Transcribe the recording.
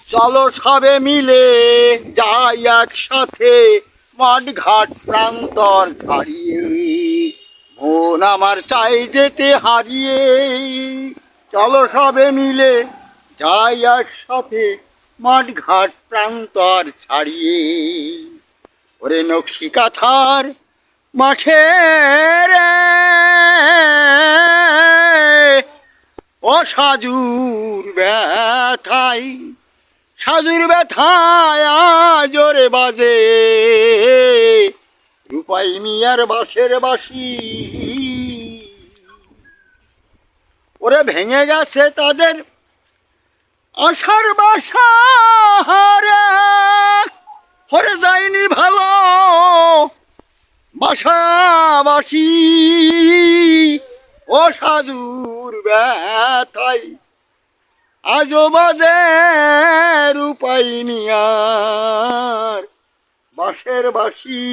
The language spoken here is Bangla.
চলো সবে মিলে যাই একসাথে মাঠ ঘাট প্রান্তর ছাড়িয়ে, মন আমার চাই যেতে হারিয়ে। চলো সবে মিলে যাই একসাথে মাঠ ঘাট প্রান্তর ছাড়িয়ে। ওরে নকশি কাঁথার মাঠে রে ও সাজুর ব্যথাই, সাজুর ব্যথায় জোরে বাজে রূপাই মিয়ার বাঁশের বাঁশি। ওরে ভেঙে গেছে তাদের আশার বাসা রে, হরে যায়নি ভালো বাসাবাসি। ও সাজুর ব্যথাই আজও বাজে রূপাই মিয়ার বাঁশের বাঁশি।